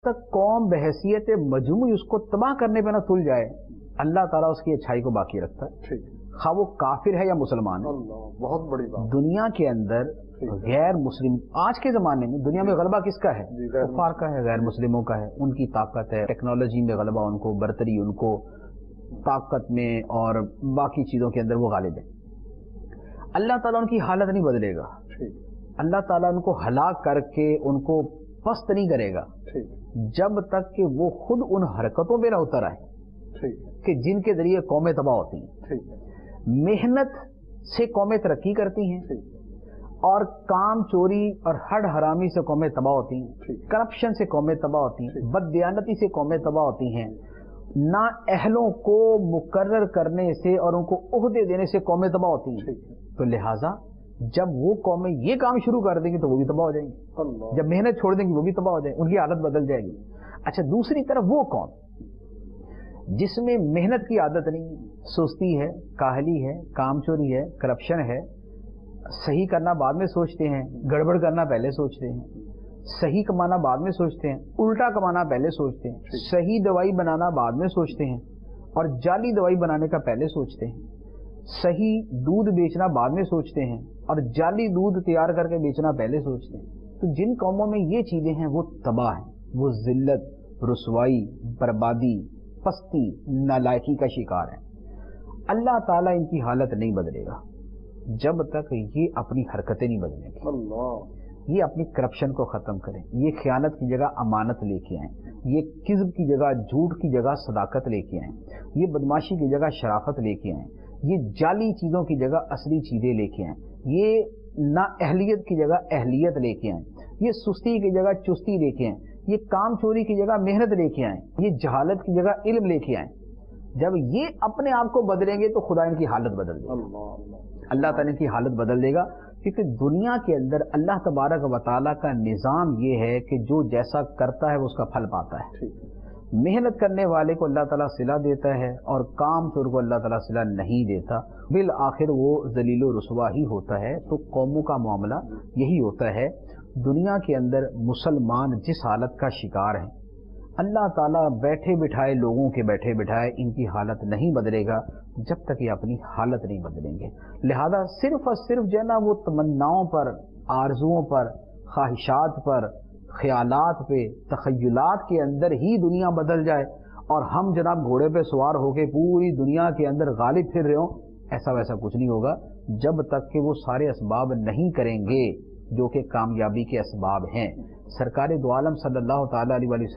तक कौम बहैसियत मजमूई उसको तबाह करने पे ना तुल जाए, अल्लाह ताला उसकी अच्छाई को बाकी रखता है, ठीक, खा वो काफिर है या मुसलमान है। अल्लाह, बहुत बड़ी बात। दुनिया के अंदर गैर मुस्लिम, आज के ज़माने में दुनिया में गलबा किसका है? कुफार का है, गैर मुस्लिमों का है। उनकी ताकत है, टेक्नोलॉजी में गलबा उनको, बरतरी उनको, ताकत में और बाकी चीज़ों के अंदर वो गालिब है। अल्लाह ताला उनकी हालत नहीं बदलेगा, अल्लाह ताला उनको हलाक करके उनको पस्त नहीं करेगा जब तक कि वो खुद उन हरकतों पे ना उतर आए कि जिनके जरिए कौमें तबाह होती हैं। मेहनत से कौमें तरक्की करती हैं और काम चोरी और हड हरामी से कौमें तबाह होती हैं, करप्शन से कौमें तबाह होती हैं, बददियानती से कौमें तबाह होती हैं, ना अहलों को मुकर्रर करने से और उनको ओहदे देने से कौमें तबाह होती हैं। तो लिहाजा जब वो कौमें ये काम शुरू कर देंगी तो वो भी तबाह हो जाएंगी, जब मेहनत छोड़ देंगी वो भी तबाह हो जाएंगी, उनकी आदत बदल जाएगी। अच्छा, दूसरी तरफ वो कौम जिसमें मेहनत की आदत नहीं, सुस्ती है, काहली है, कामचोरी है, करप्शन है, सही करना बाद में सोचते हैं, गड़बड़ करना पहले सोचते हैं, सही कमाना बाद में सोचते हैं, उल्टा कमाना पहले सोचते हैं, सही दवाई बनाना बाद में सोचते हैं और जाली दवाई बनाने का पहले सोचते हैं, सही दूध बेचना बाद में सोचते हैं और जाली दूध तैयार करके बेचना पहले सोचते हैं। तो जिन कौमों में ये चीजें हैं वो तबाह हैं, वो जिल्लत, रुसवाई, बर्बादी, पस्ती, नालायकी का शिकार है। अल्लाह ताला इनकी हालत नहीं बदलेगा जब तक ये अपनी हरकतें नहीं बदलेंगे। ये अपनी करप्शन को खत्म करें, ये खयानत की जगह अमानत लेके आए, ये किज़्ब की जगह झूठ की जगह सदाकत लेके आए, ये बदमाशी की जगह शराफत लेके आए, ये जाली चीजों की जगह असली चीजें लेके आए, ये ना अहलियत की जगह अहलियत लेके आए, ये सुस्ती की जगह चुस्ती लेके आए, ये काम चोरी की जगह मेहनत लेके आए, ये जहालत की जगह इल्म लेके आए। जब ये अपने आप को बदलेंगे तो खुदा इनकी हालत बदल देगा, अल्लाह ताला इनकी हालत बदल देगा। क्योंकि दुनिया के अंदर अल्लाह तबारक व तआला का निज़ाम ये है कि जो जैसा करता है वो उसका फल पाता है। मेहनत करने वाले को अल्लाह ताला सिला देता है और काम चोर को अल्लाह ताला सिला नहीं देता, बिल आखिर वो जलीलो रुसवा ही होता है। तो कौमों का मामला यही होता है। दुनिया के अंदर मुसलमान जिस हालत का शिकार है, अल्लाह ताला बैठे बिठाए लोगों के बैठे बिठाए इनकी हालत नहीं बदलेगा जब तक ये अपनी हालत नहीं बदलेंगे। लिहाजा सिर्फ और सिर्फ जो है ना वो तमन्नाओं पर, आरजुओं पर, ख्वाहिशात पर, ख्यालात पे, तखय्युलात के अंदर ही दुनिया बदल जाए और हम जनाब घोड़े पे सवार होके पूरी दुनिया के अंदर गालिब फिर रहे हो, ऐसा वैसा कुछ नहीं होगा जब तक कि वो सारे असबाब नहीं करेंगे जो कि कामयाबी के असबाब हैं। सरकार दो आलम सल्लल्लाहु तआला अलैहि वसल्लम